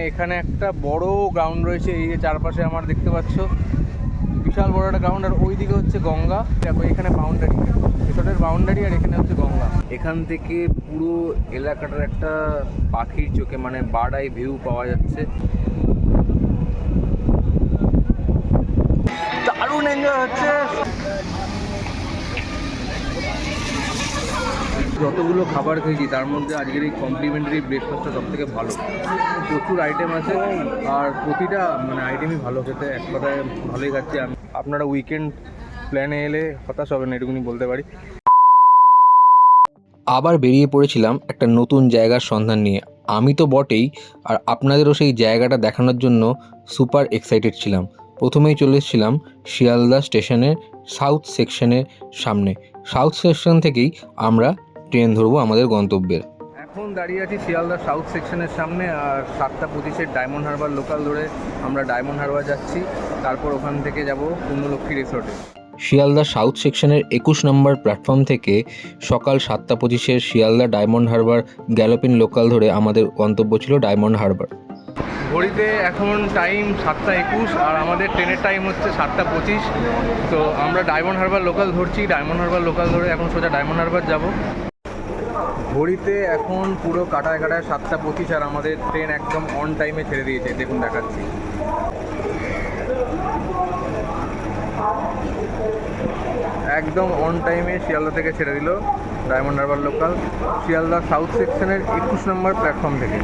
এখানে একটা বড় গ্রাউন্ড রয়েছে, এই যে চারপাশে আমার দেখতে পাচ্ছ বিশাল বড় একটা গ্রাউন্ড, আর ওই দিকে হচ্ছে গঙ্গা। দেখো এখানে বাউন্ডারি, রিসোর্টের বাউন্ডারি, আর এখানে হচ্ছে গঙ্গা। এখান থেকে পুরো এলাকাটার একটা পাখির চোখে মানে বার্ড আই ভিউ পাওয়া যাচ্ছে। দারুণ এনজয় হচ্ছে। যতগুলো খাবার খেয়েছি তার মধ্যে আজকের এই কমপ্লিমেন্টারি ব্রেকফাস্টটা সব থেকে ভালো। প্রচুর আইটেম আছে আর প্রতিটা মানে আইটেমই ভালো খেতে, এক কথায় ভালোই খাচ্ছি আমি। আপনারা উইকেন্ড প্ল্যানে এলে হতাশ হবেন না, এটুকুনি বলতে পারি। আবার বেরিয়ে পড়েছিলাম একটা নতুন জায়গার সন্ধান নিয়ে। আমি তো বটেই, আর আপনাদেরও সেই জায়গাটা দেখানোর জন্য সুপার এক্সাইটেড ছিলাম। প্রথমেই চলে এসেছিলাম শিয়ালদা স্টেশনের সাউথ সেকশনের সামনে। সাউথ সেকশন থেকেই আমরা ট্রেন ধরবো আমাদের গন্তব্যের। এখন দাঁড়িয়ে আছি শিয়ালদা সাউথ সেকশনের সামনে, আর 7:25 ডায়মন্ড হারবার লোকাল ধরে আমরা ডায়মন্ড হারবার যাচ্ছি। তারপর ওখান থেকে যাব পূর্ণলক্ষ্মী রিসোর্টে। শিয়ালদা সাউথ সেকশনের 21 নম্বর প্ল্যাটফর্ম থেকে সকাল 7:25 Sealdah diamond Harbour galloping local ধরে আমাদের গন্তব্য ছিল ডায়মন্ড হারবার। ঘড়িতে এখন টাইম 7:21 আর আমাদের ট্রেনের টাইম হচ্ছে 7:25। তো আমরা ডায়মন্ড হারবার লোকাল ধরছি, ডায়মন্ড হারবার লোকাল ধরে এখন সোজা ডায়মন্ড হারবার যাব। ঘড়িতে এখন পুরো কাটায় 7:25 আর আমাদের ট্রেন একদম অন টাইমে ছেড়ে দিয়েছে, দেখুন দেখাচ্ছি। একদম অন টাইমে শিয়ালদা থেকে ছেড়ে দিল diamond Harbour local, Sealdah south সেকশনের 21 নম্বর প্ল্যাটফর্ম থেকে।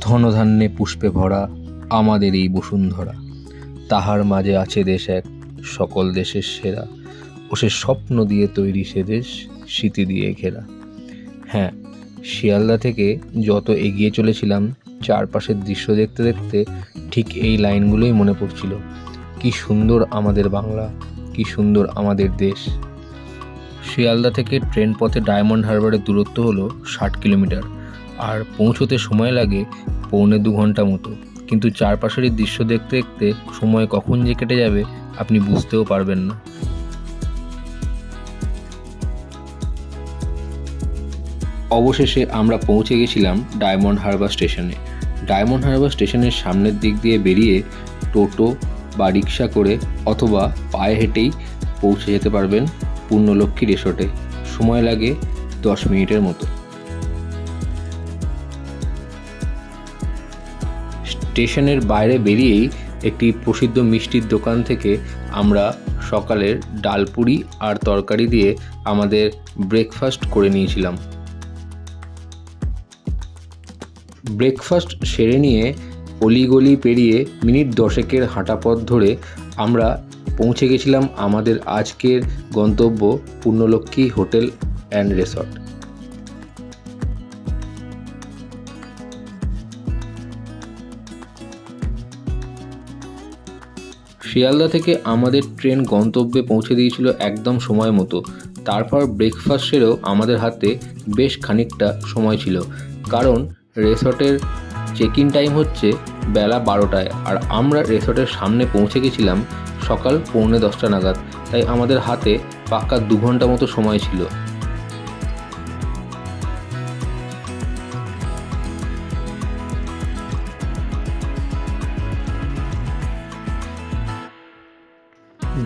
ধনধান্যে পুষ্পে ভরা আমাদের এই বসুন্ধরা, তাহার মাঝে আছে দেশ এক সকল দেশের সেরা, ও সে স্বপ্ন দিয়ে তৈরি সে দেশ স্মৃতি দিয়ে ঘেরা। হ্যাঁ, শিয়ালদা থেকে যত এগিয়ে চলেছিলাম চারপাশের দৃশ্য দেখতে দেখতে ঠিক এই লাইনগুলোই মনে পড়ছিল। কি সুন্দর আমাদের বাংলা, কি সুন্দর আমাদের দেশ। শিয়ালদা থেকে ট্রেন পথে ডায়মন্ড হারবারের দূরত্ব হলো 60 কিলোমিটার, আর পৌঁছতে সময় লাগে 1.25 ঘন্টা মতো। কিন্তু চারপাশের এই দৃশ্য দেখতে দেখতে সময় কখন যে কেটে যাবে আপনি বুঝতেও পারবেন না। অবশেষে আমরা পৌঁছে গেছিলাম ডায়মন্ড হারবার স্টেশনে। ডায়মন্ড হারবার স্টেশনের সামনের দিক দিয়ে বেরিয়ে টোটো বা রিক্সা করে অথবা পায়ে হেঁটেই পৌঁছে যেতে পারবেন পূর্ণলক্ষ্মী রিসোর্টে। সময় লাগে 10 মিনিটের মতো। স্টেশনের বাইরে বেরিয়েই একটি প্রসিদ্ধ মিষ্টির দোকান থেকে আমরা সকালের ডালপুরি আর তরকারি দিয়ে আমাদের ব্রেকফাস্ট করে নিয়েছিলাম। ব্রেকফাস্ট সেরে নিয়ে অলিগলি পেরিয়ে মিনিট 10 হাঁটা পথ ধরে আমরা পৌঁছে গেছিলাম আমাদের আজকের গন্তব্য Purnalakshmi hotel and resort. Sealdah থেকে আমাদের ট্রেন গন্তব্যে পৌঁছে দিয়েছিল একদম সময় মতো। তারপর ব্রেকফাস্ট সেরেও আমাদের হাতে বেশ খানিকটা সময় ছিল, কারণ রিসর্টের চেক ইন টাইম হচ্ছে বেলা 12টায়, আর আমরা রিসর্টের সামনে পৌঁছে গেছিলাম সকাল 9:45 নাগাদ। তাই আমাদের হাতে পাক্কা 2 ঘন্টা মতো সময় ছিল।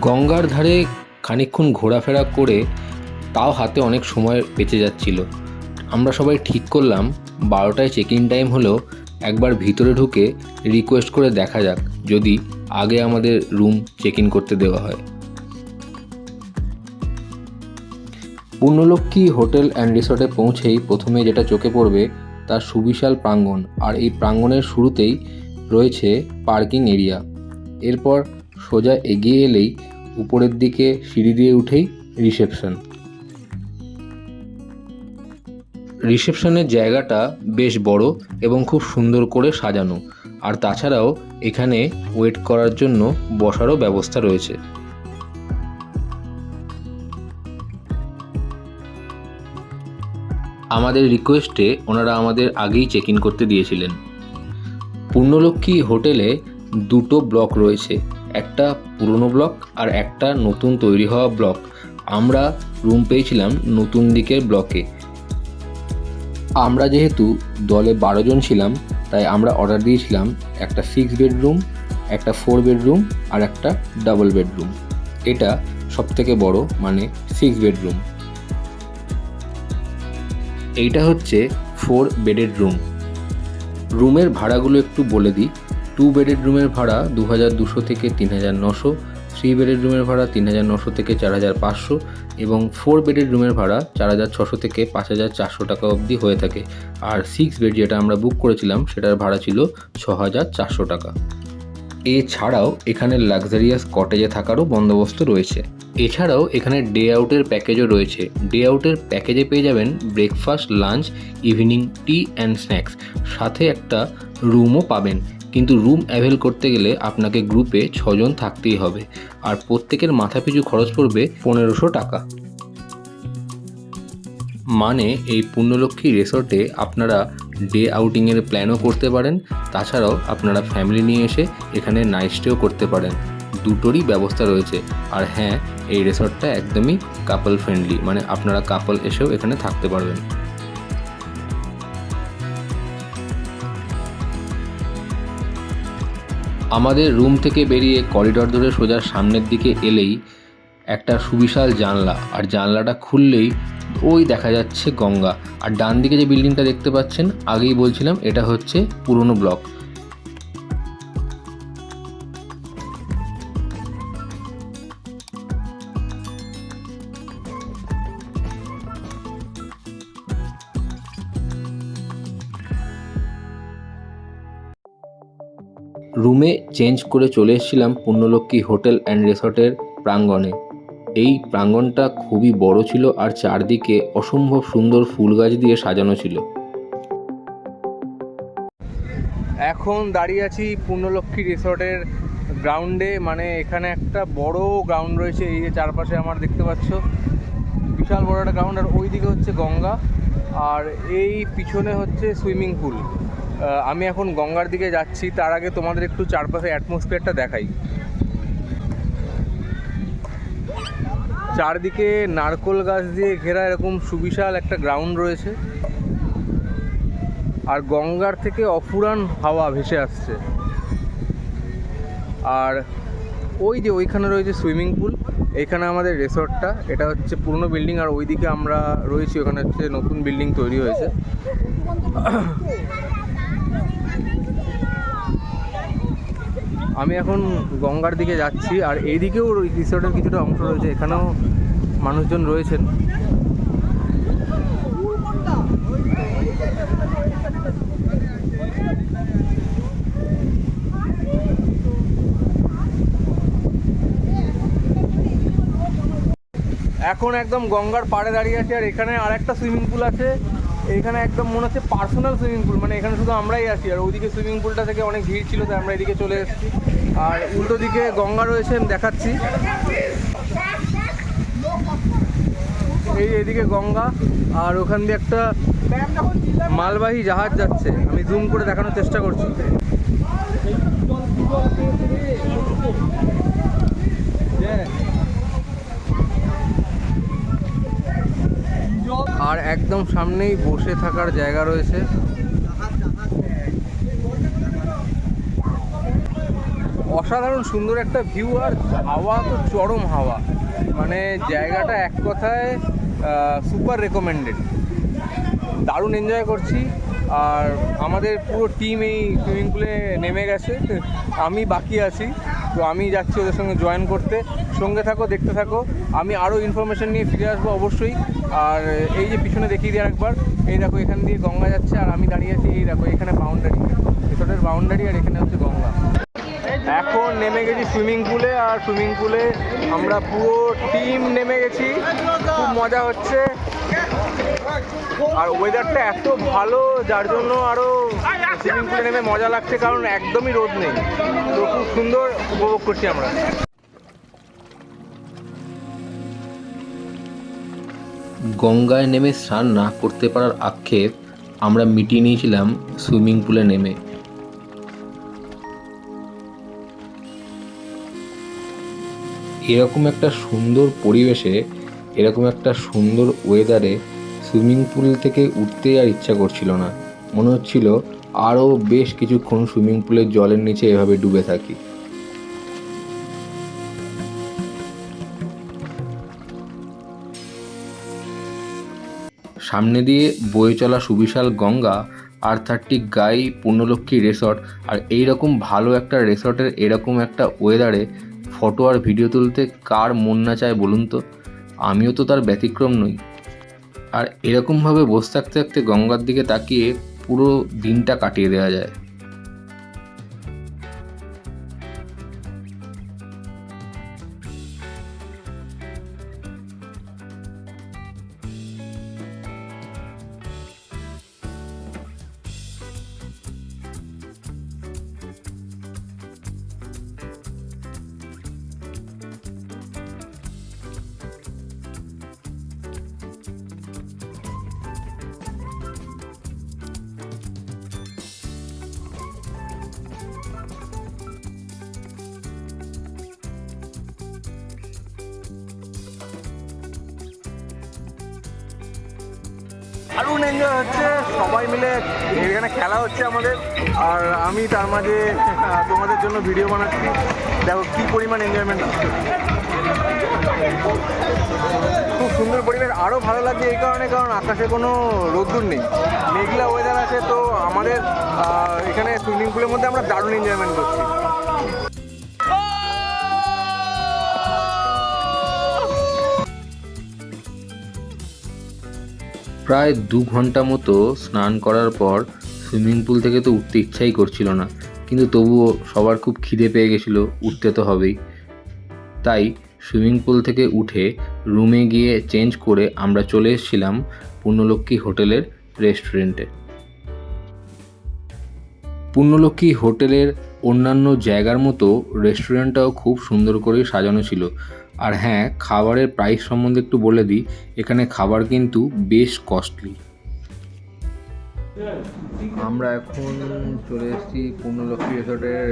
গঙ্গার ধারে খানিকক্ষণ ঘোরাফেরা করে তাও হাতে অনেক সময় বেঁচে যাচ্ছিল। আমরা সবাই ঠিক করলাম 12টায় চেক ইন টাইম হলেও একবার ভিতরে ঢুকে রিকোয়েস্ট করে দেখা যাক যদি আগে আমাদের রুম চেক ইন করতে দেওয়া হয়। পূর্ণলক্ষ্মী হোটেল অ্যান্ড রিসর্টে পৌঁছেই প্রথমে যেটা চোখে পড়বে তার সুবিশাল প্রাঙ্গণ, আর এই প্রাঙ্গণের শুরুতেই রয়েছে পার্কিং এরিয়া। এরপর সোজা এগিয়ে এলেই উপরের দিকে সিঁড়ি দিয়ে উঠেই রিসেপশনের জায়গাটা বেশ বড় এবং খুব সুন্দর করে সাজানো, আর তাছাড়াও এখানে ওয়েট করার জন্য বসারও ব্যবস্থা রয়েছে। আমাদের রিকোয়েস্টে ওনারা আমাদের আগেই চেক ইন করতে দিয়েছিলেন। পূর্ণলক্ষ্মী হোটেলে 2টো ব্লক রয়েছে, একটা পুরনো ব্লক আর একটা নতুন তৈরি হওয়া ব্লক। আমরা রুম পেয়েছিলাম নতুন দিকের ব্লকে। আমরা যেহেতু দলে 12 জন ছিলাম, তাই আমরা অর্ডার দিয়েছিলাম একটা 6 বেডরুম, একটা 4 বেডরুম আর একটা ডাবল বেডরুম। এটা সবথেকে বড়, মানে 6 বেডরুম। এইটা হচ্ছে 4 বেডের রুম। রুমের ভাড়াগুলো একটু বলে দিই। 2 বেডের রুমের ভাড়া 2200 থেকে 3900, 3 বেডের রুমের ভাড়া 3900 থেকে 4500 এবং 4 বেডের রুমের ভাড়া 4600 থেকে 5400 টাকা অবধি হয়ে থাকে। আর 6 বেড যেটা আমরা বুক করেছিলাম সেটার ভাড়া ছিল 6400 টাকা। এছাড়াও এখানে লাক্সারিয়াস কটেজে থাকারও বন্দোবস্ত রয়েছে। এছাড়াও এখানে ডে আউটের প্যাকেজও রয়েছে। ডে আউটের প্যাকেজে পেয়ে যাবেন breakfast, lunch, evening tea and snacks, সাথে একটা রুমও পাবেন। কিন্তু রুম অ্যাভেল করতে গেলে আপনাকে গ্রুপে 6 জন থাকতেই হবে, আর প্রত্যেকের মাথাপিছু খরচ পড়বে 1500 টাকা। মানে এই পুণ্যলক্ষ্মী রিসর্টে আপনারা ডে আউটিংয়ের প্ল্যানও করতে পারেন, তাছাড়াও আপনারা ফ্যামিলি নিয়ে এসে এখানে নাইট স্টেও করতে পারেন। দুটোরই ব্যবস্থা রয়েছে। আর হ্যাঁ, এই রিসর্টটা একদমই কাপল ফ্রেন্ডলি, মানে আপনারা কাপল এসেও এখানে থাকতে পারবেন। আমাদের রুম থেকে বেরিয়ে করিডর ধরে সোজা সামনের দিকে এলেই একটা সুবিশাল জানলা, আর জানলাটা খুললেই ওই দেখা যাচ্ছে গঙ্গা। আর ডান দিকে যে বিল্ডিংটা দেখতে পাচ্ছেন, আগেই বলছিলাম এটা হচ্ছে পুরনো ব্লক। রুমে চেঞ্জ করে চলে এসেছিলাম পুণ্যলক্ষ্মী হোটেল অ্যান্ড রিসর্টের প্রাঙ্গণে। এই প্রাঙ্গণটা খুবই বড় ছিল আর চারদিকে অসম্ভব সুন্দর ফুল গাছ দিয়ে সাজানো ছিল। এখন দাঁড়িয়ে আছি পুণ্যলক্ষ্মী রিসর্টের গ্রাউন্ডে। মানে এখানে একটা বড় গ্রাউন্ড রয়েছে, এই যে চারপাশে আমার দেখতে পাচ্ছ বিশাল বড় একটা গ্রাউন্ড। আর ওই দিকে হচ্ছে গঙ্গা, আর এই পিছনে হচ্ছে সুইমিং পুল। আমি এখন গঙ্গার দিকে যাচ্ছি, তার আগে তোমাদের একটু চারপাশে অ্যাটমসফিয়ারটা দেখাই। চারদিকে নারকোল গাছ দিয়ে ঘেরা এরকম সুবিশাল একটা গ্রাউন্ড রয়েছে, আর গঙ্গার থেকে অফুরান হাওয়া ভেসে আসছে। আর ওই যে ওইখানে রয়েছে সুইমিং পুল, এইখানে আমাদের রিসর্টটা। এটা হচ্ছে পুরনো বিল্ডিং, আর ওইদিকে আমরা রয়েছি, ওখানে হচ্ছে নতুন বিল্ডিং তৈরি হয়েছে। আমি এখন গঙ্গার দিকে যাচ্ছি, আর এইদিকেও রিসর্টের কিছুটা অংশ রয়েছে, এখানেও মানুষজন রয়েছেন। এখন একদম গঙ্গার পাড়ে দাঁড়িয়ে আছে, আর এখানে আরেকটা সুইমিং পুল আছে। এখানে একদম মনে হচ্ছে পার্সোনাল সুইমিং পুল, মানে এখানে শুধু আমরাই আছি। আর ওইদিকে সুইমিং পুলটা থেকে অনেক ভিড় ছিল, তাই আমরা এদিকে চলে এসেছি। আর উল্টো দিকে গঙ্গা রয়েছে, আমি দেখাচ্ছি। এই এদিকে গঙ্গা, আর ওখান দিয়ে একটা মালবাহী জাহাজ যাচ্ছে। আমি জুম করে দেখানোর চেষ্টা করছি। আর একদম সামনেই বসে থাকার জায়গা রয়েছে। অসাধারণ সুন্দর একটা ভিউ, আর হাওয়া তো চরম হাওয়া। মানে জায়গাটা এক কথায় সুপার রেকমেন্ডেড। দারুণ এনজয় করছি। আর আমাদের পুরো টিম এই সুইমিং পুলে নেমে গেছে, আমি বাকি আছি। তো আমি যাচ্ছি ওদের সঙ্গে জয়েন করতে। সঙ্গে থাকো, দেখতে থাকো। আমি আরও ইনফরমেশান নিয়ে ফিরে আসবো অবশ্যই। আর এই যে পিছনে দেখিয়ে দিই আরেকবার, এই দেখো এখান দিয়ে গঙ্গা যাচ্ছে, আর আমি দাঁড়িয়ে আছি। এই দেখো এখানে বাউন্ডারি, রিসর্টের বাউন্ডারি, আর এখানে হচ্ছে গঙ্গা। এখন নেমে গেছি সুইমিং পুলে, আর সুইমিং পুলে আমরা পুরো টিম নেমে গেছি। খুব মজা হচ্ছে, আর ওয়েদারটা এত ভালো, যার জন্য আরও সুইমিং পুলে নেমে মজা লাগছে, কারণ একদমই রোদ নেই। তো খুব সুন্দর উপভোগ করছি আমরা। গঙ্গায় নেমে স্নান না করতে পারার আক্ষেপ আমরা মিটিয়ে নিয়েছিলাম সুইমিং পুলে নেমে। এরকম একটা সুন্দর পরিবেশে, এরকম একটা সুন্দর ওয়েদারে সুইমিং পুল থেকে উঠতে আর ইচ্ছা করছিল না। মনে হচ্ছিল আরও বেশ কিছুক্ষণ সুইমিং পুলের জলের নিচে এভাবে ডুবে থাকি। সামনে দিয়ে বয়ে চলা সুবিশাল গঙ্গা আর তার ঠিক গায়ে পূর্ণলক্ষ্মী রিসর্ট। আর এইরকম ভালো একটা রিসর্টের এরকম একটা ওয়েদারে ফটো আর ভিডিও তুলতে কার মন না চায় বলুন তো? আমিও তো তার ব্যতিক্রম নই। আর এরকমভাবে বসে থাকতে থাকতে গঙ্গার দিকে তাকিয়ে পুরো দিনটা কাটিয়ে দেওয়া যায়। দারুণ এনজয় হচ্ছে, সবাই মিলে এখানে খেলা হচ্ছে আমাদের, আর আমি তার মাঝে তোমাদের জন্য ভিডিও বানাচ্ছি। দেখো কী পরিমাণ এনজয়মেন্ট হচ্ছে, খুব সুন্দর পরিবেশ। আরও ভালো লাগছে এই কারণে, কারণ আকাশে কোনো রোদ্দুর নেই, মেঘলা ওয়েদার আছে। তো আমাদের এখানে সুইমিং পুলের মধ্যে আমরা দারুণ এনজয়মেন্ট করছি। প্রায় 2 ঘন্টা মতো স্নান করার পর সুইমিং পুল থেকে তো উঠতে ইচ্ছাই করছিল না, কিন্তু তবুও সবার খুব খিদে পেয়ে গেছিলো, উঠতে তো হবেই। তাই সুইমিং পুল থেকে উঠে রুমে গিয়ে চেঞ্জ করে আমরা চলে এসেছিলাম পূর্ণলক্ষ্মী হোটেলের রেস্টুরেন্টে। পূর্ণলক্ষ্মী হোটেলের অন্যান্য জায়গার মতো রেস্টুরেন্টটাও খুব সুন্দর করে সাজানো ছিল। আর হ্যাঁ, খাবারের প্রাইস সম্বন্ধে একটু বলে দিই, এখানে খাবার কিন্তু বেশ কস্টলি। আমরা এখন চলে এসেছি পূর্ণলক্ষ্মী রিসর্টের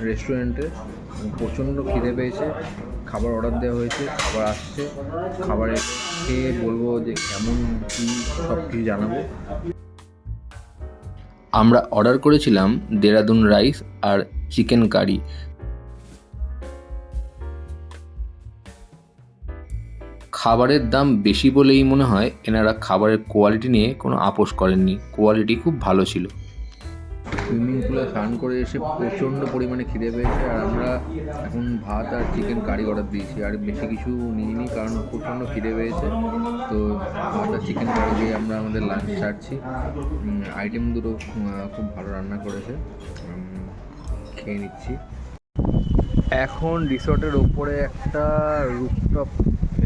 রেস্টুরেন্টে। প্রচণ্ড খিদে পেয়েছে, খাবার অর্ডার দেওয়া হয়েছে, খাবার আসছে। খাবারে খেয়ে বলবো যে কেমন কী সব কিছু জানাবো। আমরা অর্ডার করেছিলাম দেরাদুন রাইস আর চিকেন কারি। খাবারের দাম বেশি বলেই মনে হয় এনারা খাবারের কোয়ালিটি নিয়ে কোনো আপোষ করেননি, কোয়ালিটি খুব ভালো ছিল। সুইমিং পুলে স্নান করে এসে প্রচণ্ড পরিমাণে খিদে পেয়েছে, আর আমরা এখন ভাত আর চিকেন কারি অর্ডার দিয়েছি, আর বেশি কিছু নিইনি কারণ প্রচণ্ড খিদে পেয়েছে। তো ভাত আর চিকেন কারি দিয়ে আমরা আমাদের লাঞ্চ ছাড়ছি। আইটেম দুটো খুব ভালো রান্না করেছে, খেয়ে নিচ্ছি। এখন রিসর্টের ওপরে একটা রুফটপ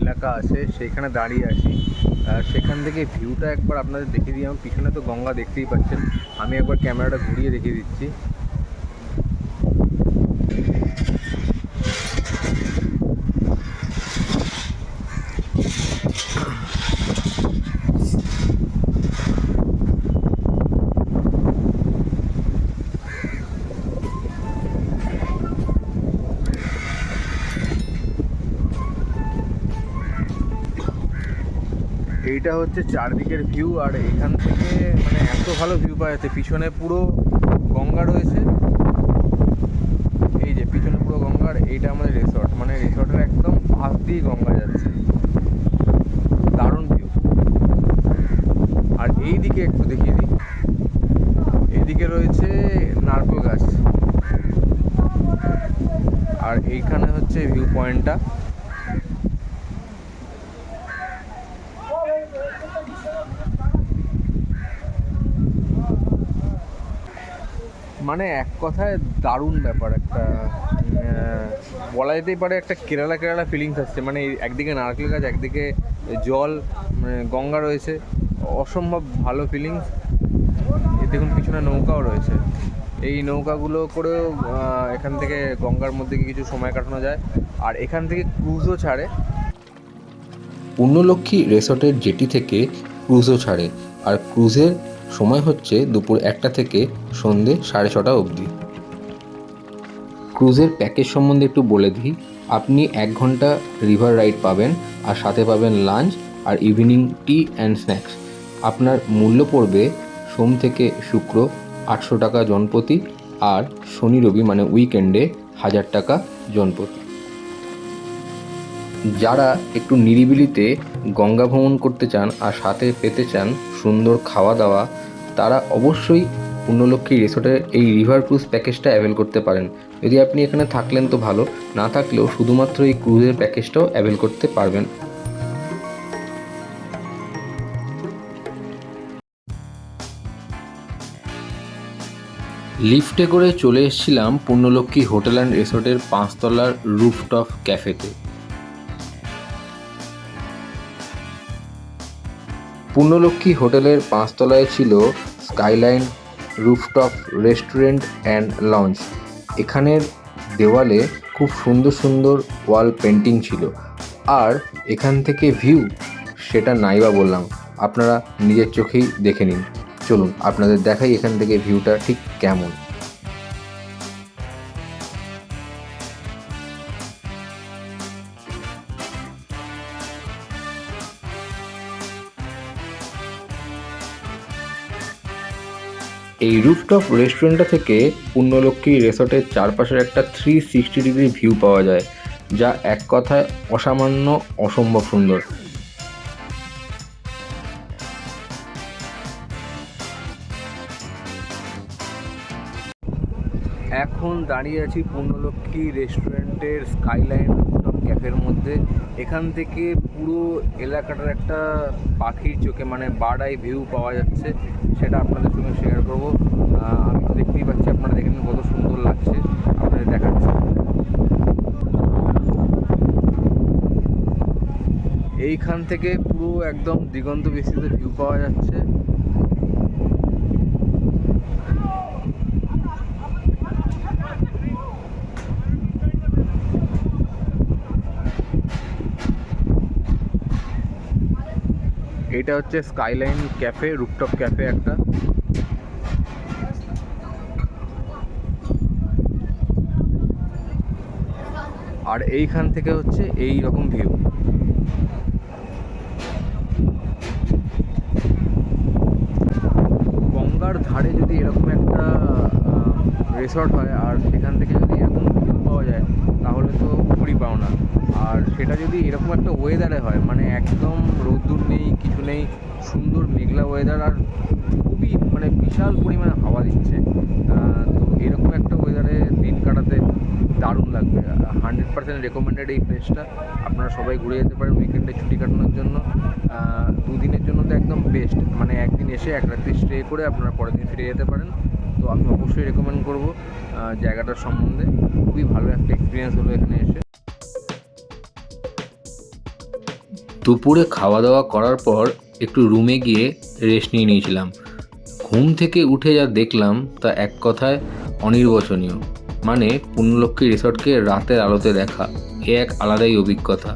এলাকা আছে, সেখানে দাঁড়িয়ে আছি। সেখান থেকে ভিউটা একবার আপনাদের দেখিয়ে দিই। আমার পিছনে তো গঙ্গা দেখতেই পাচ্ছেন, আমি একবার ক্যামেরাটা ঘুরিয়ে দেখিয়ে দিচ্ছি। এইটা হচ্ছে চারদিকের ভিউ, আর এখান থেকে মানে এত ভালো ভিউ পাওয়া যাচ্ছে। পিছনে পুরো গঙ্গা রয়েছে, এই যে পিছনে পুরো গঙ্গার, এইটা আমাদের রিসর্ট, মানে রিসর্টের একদম পাশ দিয়ে গঙ্গা যাচ্ছে, দারুণ ভিউ। আর এই দিকে একটু দেখিয়ে দিই, এইদিকে রয়েছে নারকেল গাছ, আর এইখানে হচ্ছে ভিউ পয়েন্টটা। মানে এক কথায় দারুণ ব্যাপার, একটা বলা যেতেই পারে একটা কেরালা কেরালা ফিলিংস আসছে। মানে একদিকে নারকেল গাছ, একদিকে জল, মানে গঙ্গা রয়েছে, অসম্ভব ভালো ফিলিংস। দেখুন পিছনে নৌকাও রয়েছে, এই নৌকাগুলো করেও এখান থেকে গঙ্গার মধ্যে কিছু সময় কাটানো যায়। আর এখান থেকে ক্রুজও ছাড়ে, পূর্ণলক্ষ্মী রিসর্টের জেটি থেকে ক্রুজও ছাড়ে। আর ক্রুজের সময় হচ্ছে দুপুর 1টা থেকে সন্ধে 6:30 অবধি। ক্রুজের প্যাকেজ সম্বন্ধে একটু বলে দিই। আপনি 1 ঘন্টা রিভার রাইড পাবেন, আর সাথে পাবেন লাঞ্চ আর ইভিনিং টি অ্যান্ড স্ন্যাক্স। আপনার মূল্য পড়বে সোম থেকে শুক্র 800 টাকা জনপ্রতি, আর শনি রবি মানে উইকেন্ডে 1000 টাকা জনপ্রতি। যারা একটু নিরিবিলিতে গঙ্গা ভ্রমণ করতে চান আর সাথে পেতে চান সুন্দর খাওয়া দাওয়া, তারা অবশ্যই পুণ্যলক্ষ্মী রিসোর্টের এই রিভার ক্রুজ প্যাকেজটা অ্যাভেল করতে পারেন। যদি আপনি এখানে থাকলেন তো ভালো, না থাকলেও শুধুমাত্র এই ক্রুজের প্যাকেজটাও অ্যাভেল করতে পারবেন। লিফটে করে চলে এসেছিলাম পুণ্যলক্ষ্মী হোটেল অ্যান্ড রিসোর্টের 5 তলার রুফটপ ক্যাফেতে। পুণ্যলক্ষ্মী হোটেলের 5 তলায় ছিল skyline rooftop restaurant and launch. এখানের দেওয়ালে খুব সুন্দর সুন্দর ওয়াল পেন্টিং ছিল, আর এখান থেকে ভিউ সেটা নাইবা বললাম, আপনারা নিজের চোখেই দেখে নিন। চলুন আপনাদের দেখাই এখান থেকে ভিউটা ঠিক কেমন। এই রুফটপ রেস্টুরেন্টটা থেকে পুণ্যলক্ষ্মী রিসোর্টের চারপাশের একটা 360 ডিগ্রি ভিউ পাওয়া যায়, যা এক কথায় অসামান্য অসম্ভব সুন্দর। এখন দাঁড়িয়ে আছি পুণ্যলক্ষ্মী রেস্টুরেন্টের স্কাইলাইন রুফটপ ক্যাফের মধ্যে। এখান থেকে পুরো এলাকাটার একটা পাখির চোখে মানে বার্ড আই ভিউ পাওয়া যাচ্ছে, সেটা আপনাদের সঙ্গে শেয়ার করবো। আমি তো দেখতেই পাচ্ছি, আপনারা দেখেন কত সুন্দর লাগছে, আপনাদের দেখাচ্ছি। এইখান থেকে পুরো একদম দিগন্ত বিস্তৃত ভিউ পাওয়া যাচ্ছে। এটা হচ্ছে স্কাইলাইন ক্যাফে, রুফটপ ক্যাফে একটা। আর এইখান থেকে হচ্ছে এই রকম ভিউ। গঙ্গার ধারে যদি এরকম একটা রিসর্ট হয় আর সেখান থেকে যদি এরকম ভিউ পাওয়া যায়, তাহলে তো পুরি পাও না। আর সেটা যদি এরকম একটা ওয়েদারে হয়, মানে একদম রোদ্দুর নেই, কিছু নেই, সুন্দর মেঘলা ওয়েদার, আর খুবই মানে বিশাল পরিমাণে হাওয়া দিচ্ছে, তো এরকম একটা ওয়েদারে দিন কাটাতে দারুণ লাগবে। 100% রেকমেন্ডেড এই প্লেসটা। আপনারা সবাই ঘুরে যেতে পারেন উইকেন্ডে ছুটি কাটানোর জন্য। 2 দিনের জন্য তো একদম বেস্ট, মানে একদিন এসে 1 রাত্রি স্টে করে আপনারা পরের দিন ফিরে যেতে পারেন। তো আমি অবশ্যই রেকমেন্ড করবো জায়গাটার সম্বন্ধে। খুবই ভালো একটা এক্সপিরিয়েন্স হলো এখানে এসে। দুপুরে খাওয়া দাওয়া করার পর একটু রুমে গিয়ে রেস্ট নিয়েছিলাম। ঘুম থেকে উঠে যা দেখলাম তা এক কথায় অনির্বচনীয়। মানে পুণ্যলক্ষ্মী রিসর্টকে রাতের আলোতে দেখা এ এক আলাদাই অভিজ্ঞতা।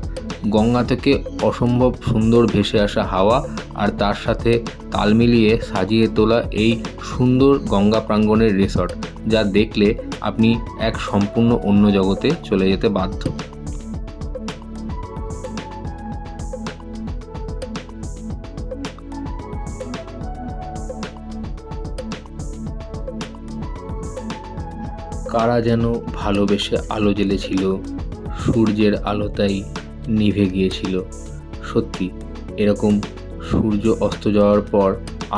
গঙ্গা থেকে অসম্ভব সুন্দর ভেসে আসা হাওয়া, আর তার সাথে তাল মিলিয়ে সাজিয়ে তোলা এই সুন্দর গঙ্গা প্রাঙ্গণের রিসর্ট, যা দেখলে আপনি এক সম্পূর্ণ অন্য জগতে চলে যেতে বাধ্য। কারা যেন ভালোবেসে আলো জ্বেলেছিল, সূর্যের আলোতাই নিভে গিয়েছিল। সত্যি এরকম সূর্য অস্ত যাওয়ার পর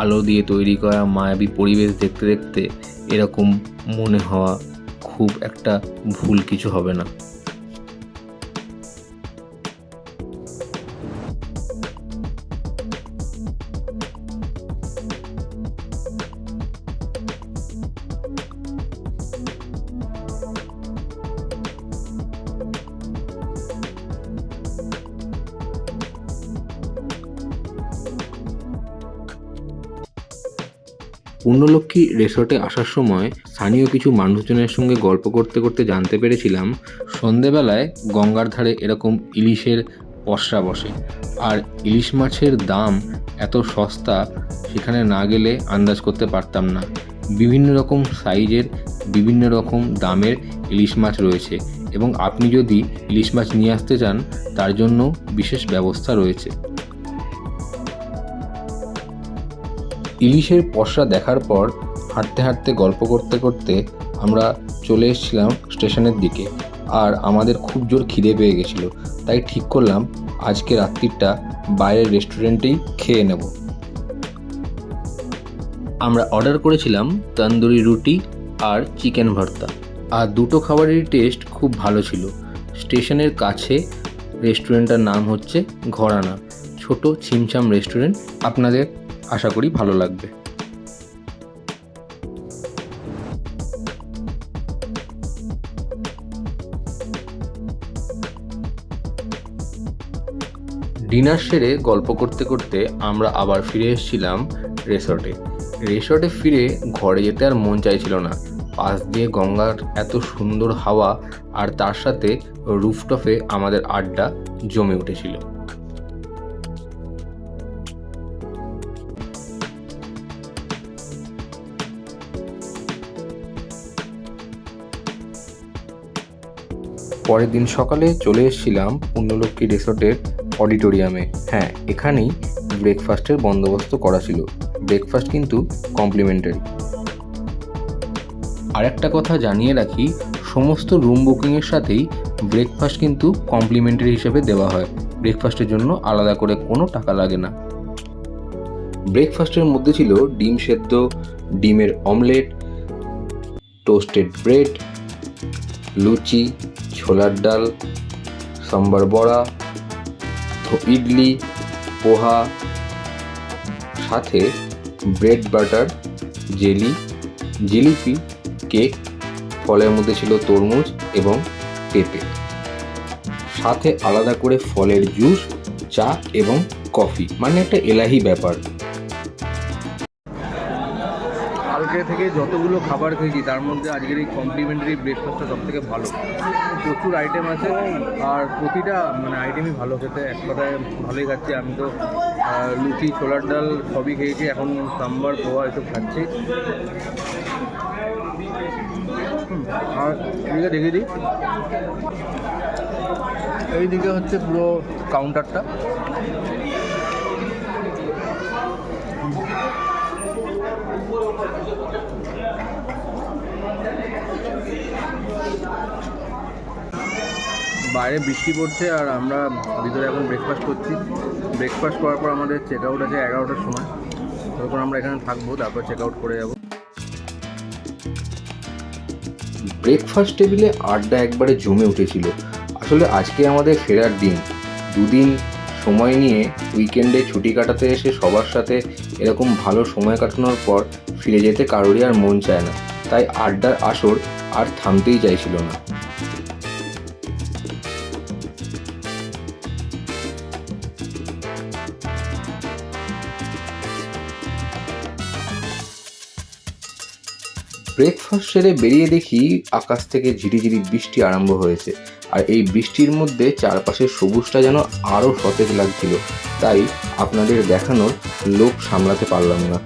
আলো দিয়ে তৈরি করা মায়াবী পরিবেশ দেখতে দেখতে এরকম মনে হওয়া খুব একটা ভুল কিছু হবে না। পুণ্যলক্ষ্মী রিসর্টে আসার সময় স্থানীয় কিছু মানুষজনের সঙ্গে গল্প করতে করতে জানতে পেরেছিলাম সন্ধেবেলায় গঙ্গার ধারে এরকম ইলিশের পসরা বসে, আর ইলিশ মাছের দাম এত সস্তা সেখানে না গেলে আন্দাজ করতে পারতাম না। বিভিন্ন রকম সাইজের বিভিন্ন রকম দামের ইলিশ মাছ রয়েছে এবং আপনি যদি ইলিশ মাছ নিয়ে আসতে চান তার জন্য বিশেষ ব্যবস্থা রয়েছে। ইলিশের পসরা দেখার পর হাঁটতে হাঁটতে গল্প করতে করতে আমরা চলে এসেছিলাম স্টেশনের দিকে। আর আমাদের খুব জোর খিদে পেয়ে গেছিলো, তাই ঠিক করলাম আজকে রাত্রিটা বাইরের রেস্টুরেন্টেই খেয়ে নেব। আমরা অর্ডার করেছিলাম তন্দুরি রুটি আর চিকেন ভর্তা, আর দুটো খাবারেরই টেস্ট খুব ভালো ছিল। স্টেশনের কাছে রেস্টুরেন্টটার নাম হচ্ছে ঘরানা, ছোট ছিমছাম রেস্টুরেন্ট। আপনাদের আশা করি ভালো লাগবে। ডিনার সেরে গল্প করতে করতে আমরা আবার ফিরে এসেছিলাম রিসর্টে ফিরে ঘরে যেতে আর মন চাইছিল না। পাশ দিয়ে গঙ্গার এত সুন্দর হাওয়া আর তার সাথে রুফটপে আমাদের আড্ডা জমে উঠেছিল। পরের দিন সকালে চলে এসেছিলাম পুণ্যলক্ষ্মী রিসর্টের অডিটোরিয়ামে। হ্যাঁ, এখানেই ব্রেকফাস্টের বন্দোবস্ত করা ছিল। ব্রেকফাস্ট কিন্তু কমপ্লিমেন্টারি। আর একটা কথা জানিয়ে রাখি, সমস্ত রুম বুকিংয়ের সাথেই ব্রেকফাস্ট কিন্তু কমপ্লিমেন্টারি হিসেবে দেওয়া হয়। ব্রেকফাস্টের জন্য আলাদা করে কোনো টাকা লাগে না। ব্রেকফাস্টের মধ্যে ছিল ডিম সেদ্ধ, ডিমের অমলেট, টোস্টেড ব্রেড, লুচি, ছোলার ডাল, সাম্বার বড়া, ইডলি, পোহা, সাথে ব্রেড বাটার, জিলিপি, কেক, ফলের মধ্যে ছিল তরমুজ এবং পেঁপে, সাথে আলাদা করে ফলের জুস, চা এবং কফি। মানে একটা এলাহি ব্যাপার। কালকে থেকে যতগুলো খাবার খেয়েছি তার মধ্যে আজকের এই কমপ্লিমেন্টারি ব্রেকফাস্টটা সব থেকে ভালো। প্রচুর আইটেম আছে আর প্রতিটা আইটেমই ভালো খেতে। এক কথায় ভালোই খাচ্ছি। আমি তো লুচি, ছোলার ডাল সবই খেয়েছি, এখন সাম্বার, পোহা এসব খাচ্ছি। আর এদিকে দেখে দিই, এইদিকে হচ্ছে পুরো কাউন্টারটা। বাইরে বৃষ্টি পড়ছে আর আমরা ভিতরে এখন ব্রেকফাস্ট করছি। ব্রেকফাস্ট করার পর আমাদের চেক আউট আছে 11টার সময়, তখন আমরা এখানে থাকবো, তারপর চেক আউট করে যাব। ব্রেকফাস্ট টেবিলে আড্ডা একবারে জমে উঠেছিল। আসলে আজকে আমাদের ফেরার দিন। দুদিন সময় নিয়ে উইকেন্ডে ছুটি কাটাতে এসে সবার সাথে এরকম ভালো সময় কাটানোর পর ফিরে যেতে কারোরই আর মন চায় না। তাই আড্ডার আসর আর থামতেই চাইছিল না। ব্রেকফাস্ট সেরে বেরিয়ে দেখি আকাশ থেকে ঝিরিঝিরি বৃষ্টি আরম্ভ হয়েছে। আর এই বৃষ্টির মধ্যে চারপাশের সবুজটা যেন আরও সতেজ লাগছিল। তাই আপনাদের দেখানোর লোভ সামলাতে পারলাম না।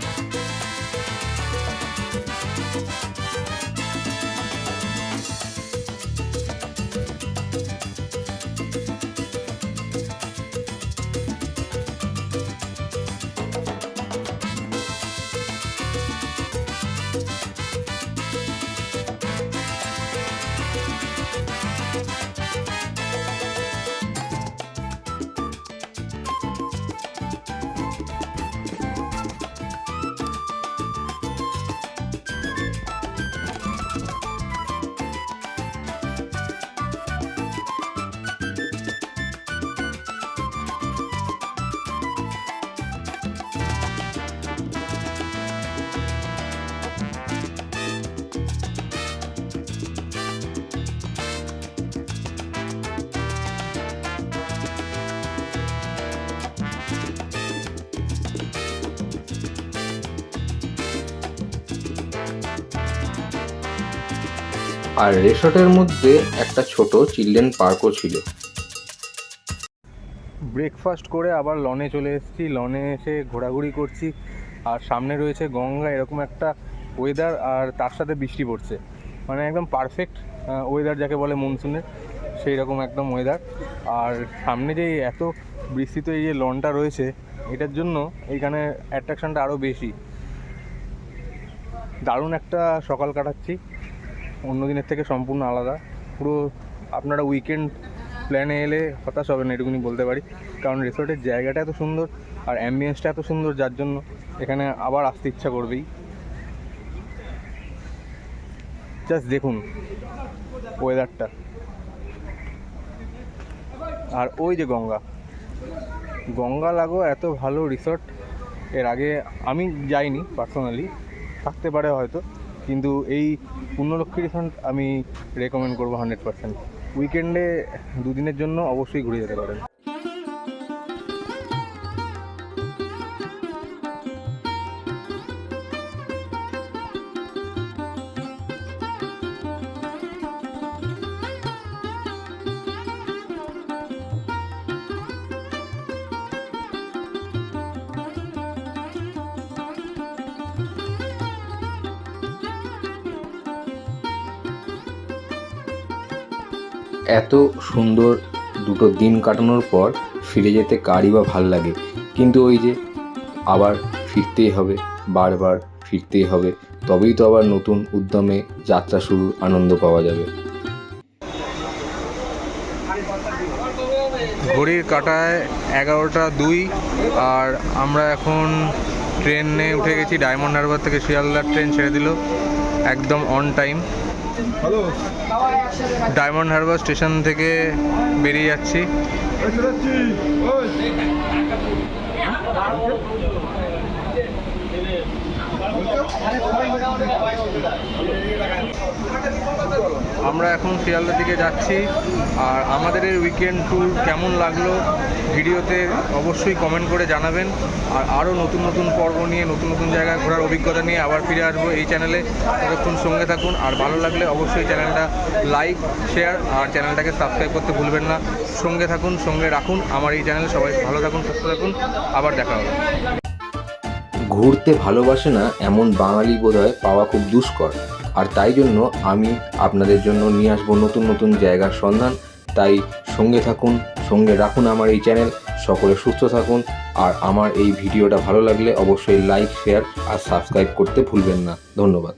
আর রিসর্টের মধ্যে একটা ছোট চিলড্রেন পার্কও ছিল। ব্রেকফাস্ট করে আবার লনে চলে এসেছি। লনে এসে ঘোরাঘুরি করছি আর সামনে রয়েছে গঙ্গা। এরকম একটা ওয়েদার আর তার সাথে বৃষ্টি পড়ছে, একদম পারফেক্ট ওয়েদার যাকে বলে মনসুনের, সেই রকম একদম ওয়েদার। আর সামনে যে এত বিস্তৃত এই যে লনটা রয়েছে, এটার জন্য এইখানে অ্যাট্রাকশানটা আরও বেশি। দারুণ একটা সকাল কাটাচ্ছি, অন্য দিনের থেকে সম্পূর্ণ আলাদা। পুরো আপনারা উইকেন্ড প্ল্যানে এলে হতাশ হবে না, এটুকুনি বলতে পারি, কারণ রিসোর্টের জায়গাটা এত সুন্দর আর অ্যাম্বিয়েন্সটা এত সুন্দর, যার জন্য এখানে আবার আসতে ইচ্ছা করবেই। জাস্ট দেখুন ওয়েদারটা। আর ওই যে গঙ্গা লাগো এত ভালো রিসর্ট এর আগে আমি যাইনি পার্সোনালি, থাকতে পারে হয়তো, কিন্তু এই পুণ্যলক্ষ্মী রিসর্ট আমি রেকমেন্ড করবো 100%। উইকেন্ডে দুদিনের জন্য অবশ্যই ঘুরে যেতে পারেন। এত সুন্দর দুটো দিন কাটানোর পর ফিরে যেতে কারই বা ভাল লাগে, কিন্তু ওই যে আবার ফিরতেই হবে, বারবার ফিরতেই হবে, তবেই তো আবার নতুন উদ্যমে যাত্রা শুরুর আনন্দ পাওয়া যাবে। ঘড়ির কাঁটায় 11টা 2, আর আমরা এখন ট্রেনে উঠে গেছি। ডায়মন্ড হারবার থেকে শিয়ালদার ট্রেন ছেড়ে দিল একদম on time. Diamond Harbour station থেকে বেরিয়ে যাচ্ছি। আমরা এখন শিয়ালদার দিকে যাচ্ছি। আর আমাদের এই উইকেন্ড ট্যুর কেমন লাগলো ভিডিওতে অবশ্যই কমেন্ট করে জানাবেন। আর আরও নতুন নতুন পর্ব নিয়ে, নতুন নতুন জায়গায় ঘোরার অভিজ্ঞতা নিয়ে আবার ফিরে আসবো এই চ্যানেলে। ততক্ষণ সঙ্গে থাকুন, আর ভালো লাগলে অবশ্যই চ্যানেলটা লাইক, শেয়ার আর চ্যানেলটাকে সাবস্ক্রাইব করতে ভুলবেন না। সঙ্গে থাকুন, সঙ্গে রাখুন আমার এই চ্যানেলে। সবাই ভালো থাকুন, সুস্থ থাকুন, আবার দেখা হবে। ঘুরতে ভালোবাসে না এমন বাঙালি বোধহয় পাওয়া খুব দুষ্কর, আর তাই জন্য আমি আপনাদের জন্য নিয়ে আসবো নতুন নতুন জায়গার সন্ধান। তাই সঙ্গে থাকুন, সঙ্গে রাখুন আমার এই চ্যানেল। সকলে সুস্থ থাকুন, আর আমার এই ভিডিওটা ভালো লাগলে অবশ্যই লাইক, শেয়ার আর সাবস্ক্রাইব করতে ভুলবেন না। ধন্যবাদ।